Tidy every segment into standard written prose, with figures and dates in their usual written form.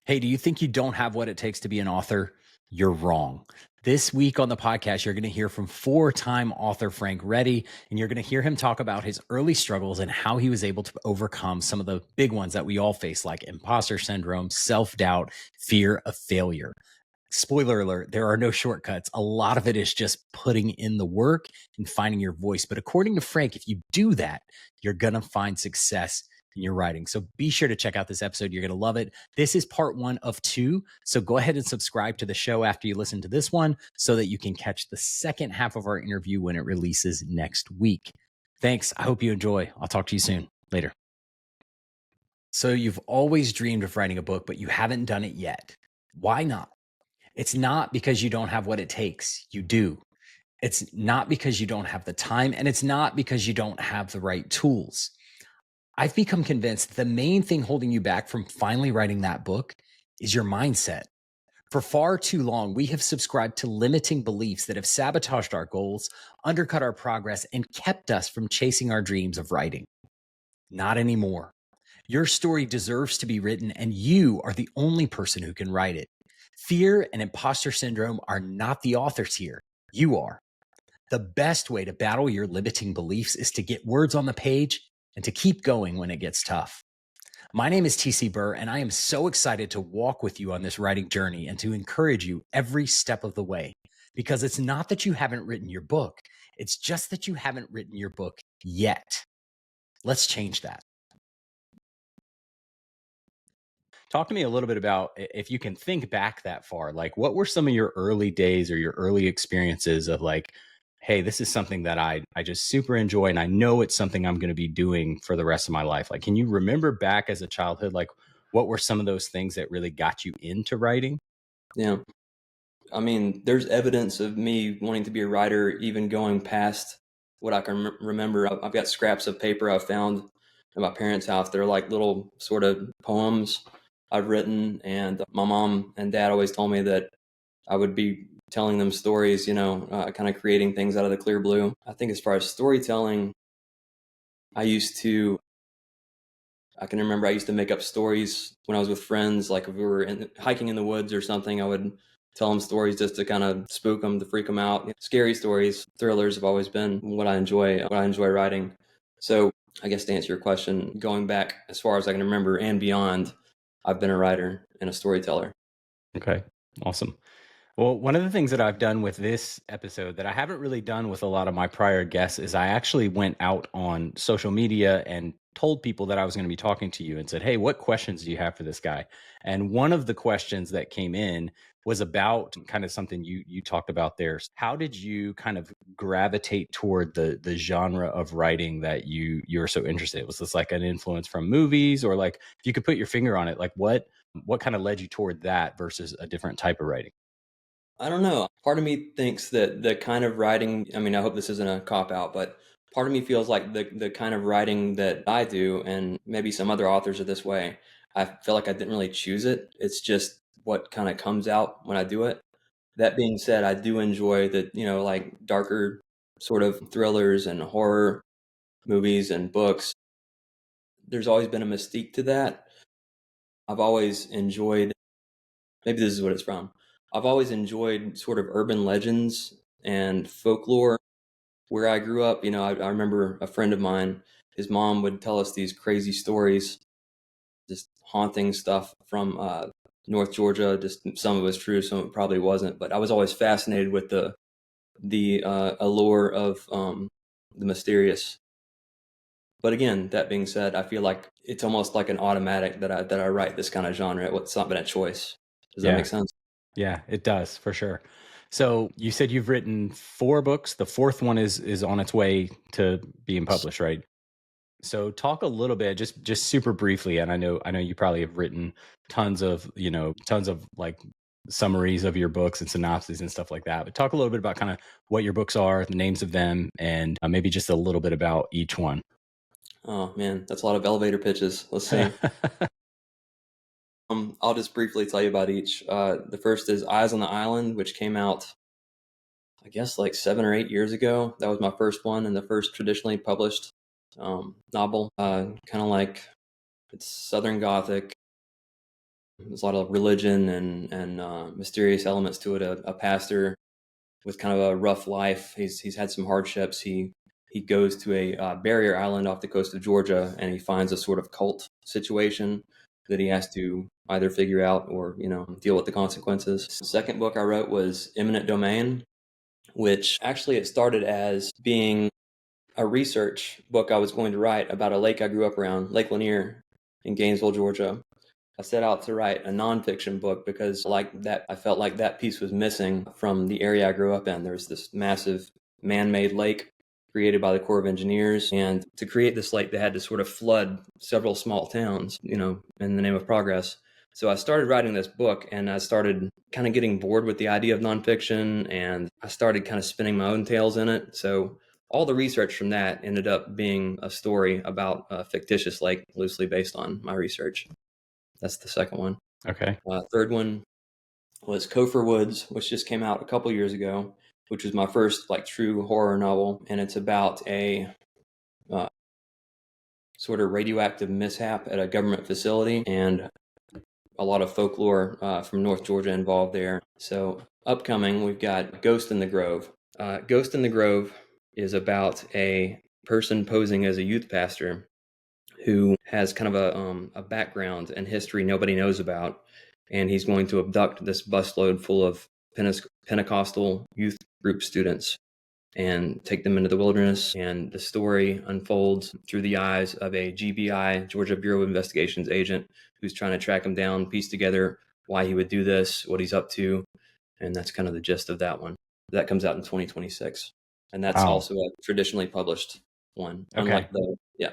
Hey, do you think you don't have what it takes to be an author? You're wrong. This week on the podcast, you're going to hear from four-time author Frank Reddy, and you're going to hear him talk about his early struggles and how he was able to overcome some of the big ones that we all face, like imposter syndrome, self-doubt, fear of failure. Spoiler alert, there are no shortcuts. A lot of it is just putting in the work and finding your voice. But according to Frank, if you do that, you're going to find success in your writing. So be sure to check out this episode. You're going to love it. This is part 1 of 2. So go ahead and subscribe to the show after you listen to this one so that you can catch the second half of our interview when it releases next week. Thanks. I hope you enjoy. I'll talk to you soon. Later. So you've always dreamed of writing a book, but you haven't done it yet. Why not? It's not because you don't have what it takes. You do. It's not because you don't have the time, and it's not because you don't have the right tools. I've become convinced the main thing holding you back from finally writing that book is your mindset. For far too long, we have subscribed to limiting beliefs that have sabotaged our goals, undercut our progress, and kept us from chasing our dreams of writing. Not anymore. Your story deserves to be written, and you are the only person who can write it. Fear and imposter syndrome are not the authors here. You are. The best way to battle your limiting beliefs is to get words on the page and to keep going when it gets tough. My name is TC Burr, and I am so excited to walk with you on this writing journey and to encourage you every step of the way. Because it's not that you haven't written your book, it's just that you haven't written your book yet. Let's change that. Talk to me a little bit about, if you can think back that far, like what were some of your early days or your early experiences of like, hey, this is something that I just super enjoy and I know it's something I'm going to be doing for the rest of my life. Like, can you remember back as a childhood, like what were some of those things that really got you into writing? Yeah. I mean, there's evidence of me wanting to be a writer, even going past what I can remember. I've got scraps of paper I've found at my parents' house. They're like little sort of poems I've written. And my mom and dad always told me that I would be telling them stories, kind of creating things out of the clear blue. I think as far as storytelling, I can remember I used to make up stories when I was with friends. Like if we were hiking in the woods or something, I would tell them stories just to kind of spook them, to freak them out. Scary stories, thrillers have always been what I enjoy writing. So I guess to answer your question, going back as far as I can remember and beyond, I've been a writer and a storyteller. Okay, awesome. Well, one of the things that I've done with this episode that I haven't really done with a lot of my prior guests is I actually went out on social media and told people that I was going to be talking to you and said, hey, what questions do you have for this guy? And one of the questions that came in was about kind of something you talked about there. How did you kind of gravitate toward the genre of writing that you're so interested in? Was this like an influence from movies, or like if you could put your finger on it, like what kind of led you toward that versus a different type of writing? I don't know. Part of me thinks that the kind of writing, I mean, I hope this isn't a cop out, but part of me feels like the kind of writing that I do, and maybe some other authors are this way, I feel like I didn't really choose it. It's just what kind of comes out when I do it. That being said, I do enjoy the, like darker sort of thrillers and horror movies and books. There's always been a mystique to that. I've always enjoyed, maybe this is what it's from. I've always enjoyed sort of urban legends and folklore. Where I grew up, I remember a friend of mine, his mom would tell us these crazy stories, just haunting stuff from North Georgia. Just some of it was true, some of it probably wasn't. But I was always fascinated with the allure of the mysterious. But again, that being said, I feel like it's almost like an automatic that I write this kind of genre. It's not been a choice. Does that make Yeah. sense? Yeah, it does for sure. So you said you've written 4 books. The fourth one is on its way to being published, right? So talk a little bit, just super briefly, and I know you probably have written tons of like summaries of your books and synopses and stuff like that. But talk a little bit about kind of what your books are, the names of them, and maybe just a little bit about each one. Oh man, that's a lot of elevator pitches. Let's see. I'll just briefly tell you about each. The first is Eyes on the Island, which came out, I guess, like 7 or 8 years ago. That was my first one and the first traditionally published novel. Kind of like it's Southern Gothic. There's a lot of religion and mysterious elements to it. A pastor with kind of a rough life. He's had some hardships. He goes to a barrier island off the coast of Georgia, and he finds a sort of cult situation that he has to either figure out or deal with the consequences. The second book I wrote was Eminent Domain, which actually it started as being a research book I was going to write about a lake I grew up around, Lake Lanier in Gainesville, Georgia. I set out to write a nonfiction book because I felt like that piece was missing from the area I grew up in. There's this massive man-made lake created by the Corps of Engineers. And to create this lake, they had to sort of flood several small towns, in the name of progress. So I started writing this book, and I started kind of getting bored with the idea of nonfiction, and I started kind of spinning my own tales in it. So all the research from that ended up being a story about a fictitious lake loosely based on my research. That's the second one. Okay. Third one was Kofor Woods, which just came out a couple years ago, which was my first true horror novel, and it's about a sort of radioactive mishap at a government facility, and a lot of folklore from North Georgia involved there. So upcoming, we've got Ghost in the Grove. Ghost in the Grove is about a person posing as a youth pastor who has kind of a background and history nobody knows about, and he's going to abduct this busload full of Pentecostal youth group students and take them into the wilderness. And the story unfolds through the eyes of a GBI, Georgia Bureau of Investigations agent, who's trying to track him down, piece together why he would do this, what he's up to. And that's kind of the gist of that one. That comes out in 2026. And that's also a traditionally published one. Okay. Yeah.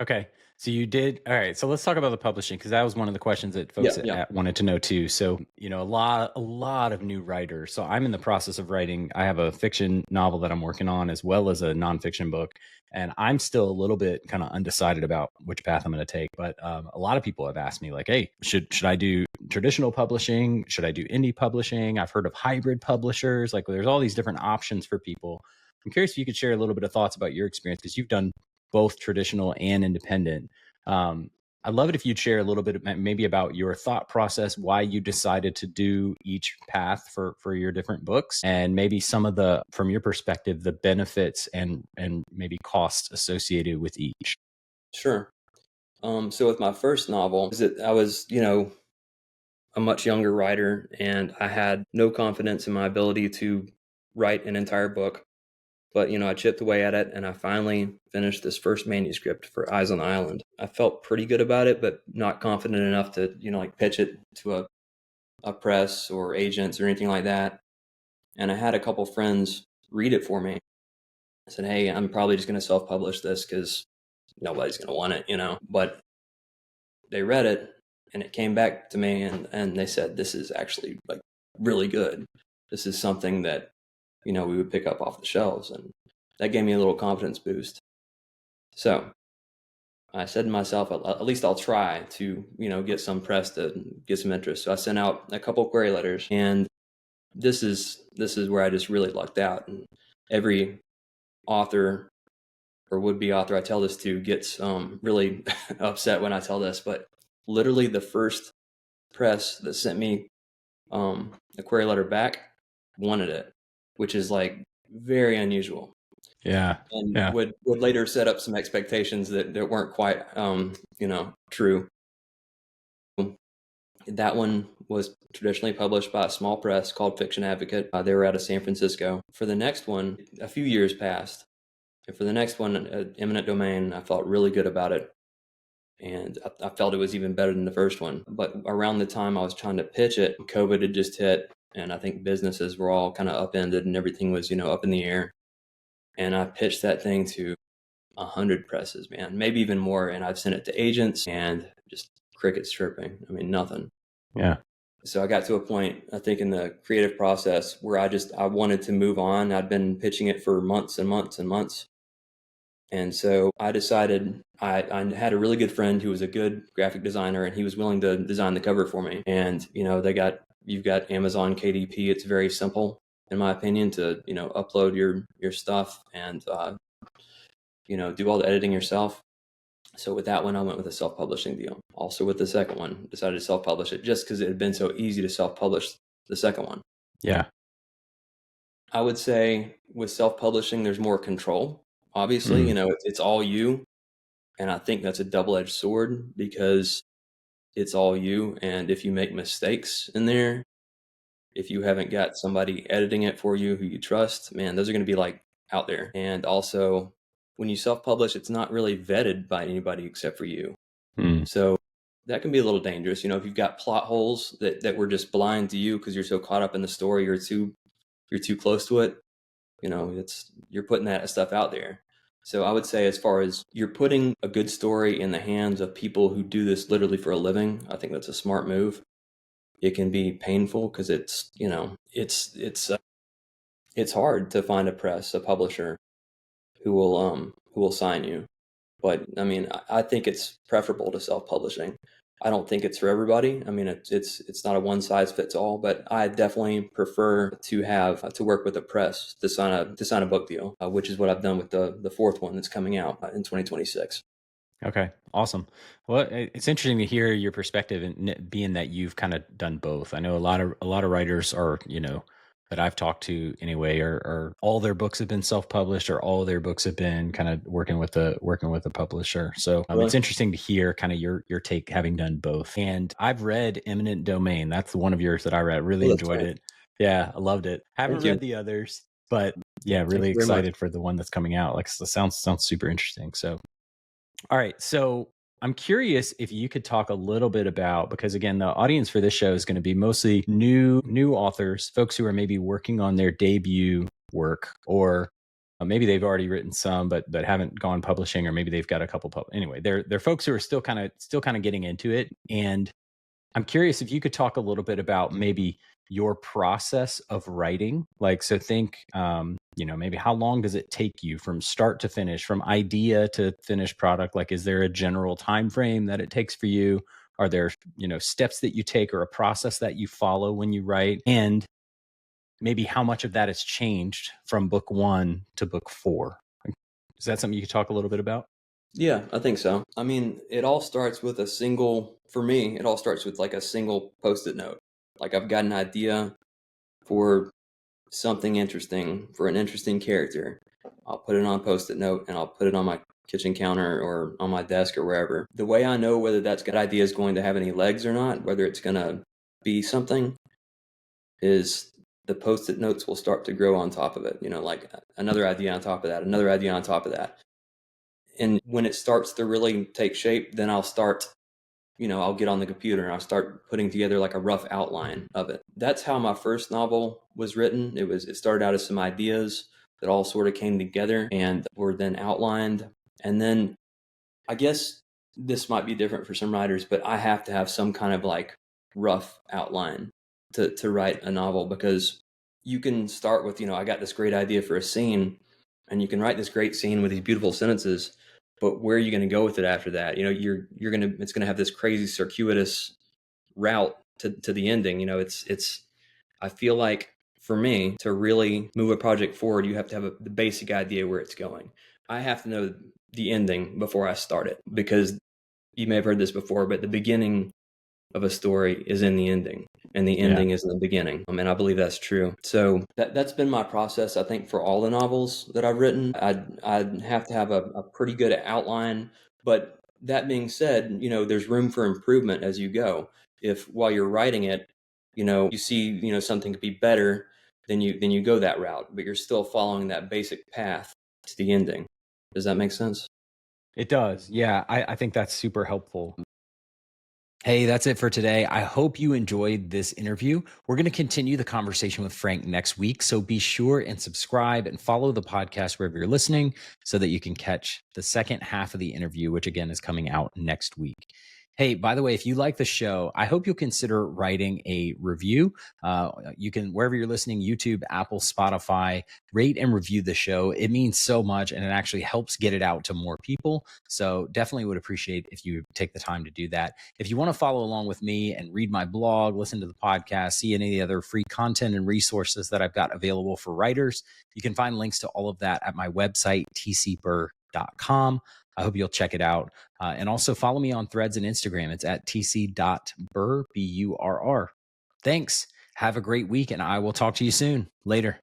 Okay. So you did. All right. So let's talk about the publishing, because that was one of the questions that folks wanted to know too. So, a lot of new writers. So I'm in the process of writing. I have a fiction novel that I'm working on, as well as a nonfiction book. And I'm still a little bit kind of undecided about which path I'm going to take. But a lot of people have asked me hey, should I do traditional publishing? Should I do indie publishing? I've heard of hybrid publishers. There's all these different options for people. I'm curious if you could share a little bit of thoughts about your experience, because you've done both traditional and independent. I'd love it if you'd share a little bit maybe about your thought process, why you decided to do each path for your different books, and maybe some of from your perspective, the benefits and maybe costs associated with each. Sure. So with my first novel, I was, a much younger writer, and I had no confidence in my ability to write an entire book. But, I chipped away at it, and I finally finished this first manuscript for Eyes on the Island. I felt pretty good about it, but not confident enough to, pitch it to a press or agents or anything like that. And I had a couple friends read it for me. I said, hey, I'm probably just going to self-publish this because nobody's going to want it, But they read it, and it came back to me, and they said, this is actually really good. This is something that we would pick up off the shelves. And that gave me a little confidence boost. So I said to myself, at least I'll try to, get some press to get some interest. So I sent out a couple of query letters, and this is where I just really lucked out. And every author or would-be author I tell this to gets really upset when I tell this, but literally the first press that sent me a query letter back wanted it, which is very unusual. Yeah. And would later set up some expectations that weren't quite true. That one was traditionally published by a small press called Fiction Advocate. They were out of San Francisco. For the next one, a few years passed. And for the next one, Eminent Domain, I felt really good about it. And I felt it was even better than the first one. But around the time I was trying to pitch it, COVID had just hit. And I think businesses were all kind of upended and everything was, up in the air. And I pitched that thing to 100 presses, man, maybe even more. And I've sent it to agents and just crickets chirping. I mean, nothing. Yeah. So I got to a point, I think, in the creative process where I wanted to move on. I'd been pitching it for months and months and months. And so I decided I had a really good friend who was a good graphic designer, and he was willing to design the cover for me. And, you've got Amazon KDP. It's very simple, in my opinion, to, upload your stuff and, do all the editing yourself. So with that one, I went with a self-publishing deal. Also with the second one, decided to self-publish it just because it had been so easy to self-publish the second one. Yeah. I would say with self-publishing, there's more control. Obviously, Mm. it's all you. And I think that's a double-edged sword because it's all you. And if you make mistakes in there, if you haven't got somebody editing it for you who you trust, man, those are going to be like out there. And also, when you self-publish, it's not really vetted by anybody except for you. Mm. So that can be a little dangerous. If you've got plot holes that were just blind to you because you're so caught up in the story, you're too close to it. You're putting that stuff out there. So I would say, as far as you're putting a good story in the hands of people who do this literally for a living, I think that's a smart move. It can be painful because it's hard to find a publisher who will sign you. But I mean, I think it's preferable to self-publishing. I don't think it's for everybody. I mean, it's not a one size fits all, but I definitely prefer to work with a press to sign a book deal, which is what I've done with the fourth one that's coming out in 2026. Okay, awesome. Well, it's interesting to hear your perspective, and being that you've kind of done both. I know a lot of writers are, that I've talked to anyway, are all their books have been self-published, or all their books have been kind of working with a publisher. So Really? it's interesting to hear kind of your take, having done both. And I've read Eminent Domain. That's one of yours that I read. Really Oh, that's enjoyed great. it. Yeah, I loved it. Haven't Thank you. read the others, but yeah, Thank really you very much. excited for the one that's coming out. Like, it sounds super interesting. So all right. So I'm curious if you could talk a little bit about, because again, the audience for this show is going to be mostly new authors, folks who are maybe working on their debut work, or maybe they've already written some but haven't gone publishing, or maybe they've got a couple anyway, they're folks who are still kind of getting into it. And I'm curious if you could talk a little bit about maybe your process of writing. Like, so think, maybe how long does it take you from start to finish, from idea to finished product? Like, is there a general time frame that it takes for you? Are there, steps that you take, or a process that you follow when you write? And maybe how much of that has changed from book one to book four? Is that something you could talk a little bit about? Yeah, I think so. I mean, for me, it all starts with like a single post-it note. Like, I've got an idea for something interesting, for an interesting character. I'll put it on a post-it note and I'll put it on my kitchen counter or on my desk or wherever. The way I know whether that idea is going to have any legs or not, whether it's going to be something, is the post-it notes will start to grow on top of it. Like another idea on top of that, another idea on top of that. And when it starts to really take shape, then I'll get on the computer and I'll start putting together like a rough outline of it. That's how my first novel was written. It started out as some ideas that all sort of came together and were then outlined. And then I guess this might be different for some writers, but I have to have some kind of like rough outline to write a novel, because you can start with, I got this great idea for a scene, and you can write this great scene with these beautiful sentences, but where are you going to go with it after that? It's going to have this crazy circuitous route to the ending. I feel like, for me, to really move a project forward, you have to have the basic idea where it's going. I have to know the ending before I start it, because you may have heard this before, but the beginning of a story is in the ending, and the Yeah. ending is in the beginning. I mean, I believe that's true. So that's been my process. I think for all the novels that I've written, I'd have to have a pretty good outline. But that being said, there's room for improvement as you go. If while you're writing it, you see, something could be better, then you go that route, but you're still following that basic path to the ending. Does that make sense? It does. Yeah. I think that's super helpful. Hey, that's it for today. I hope you enjoyed this interview. We're going to continue the conversation with Frank next week. So be sure and subscribe and follow the podcast wherever you're listening, so that you can catch the second half of the interview, which again is coming out next week. Hey, by the way, if you like the show, I hope you'll consider writing a review. You can, wherever you're listening, YouTube, Apple, Spotify, rate and review the show. It means so much, and it actually helps get it out to more people. So definitely would appreciate if you take the time to do that. If you want to follow along with me and read my blog, listen to the podcast, see any other free content and resources that I've got available for writers, you can find links to all of that at my website, tcburr.com. tc.burr.com. I hope you'll check it out. And also follow me on Threads and Instagram. It's at tc.burr, Burr. Thanks. Have a great week, and I will talk to you soon. Later.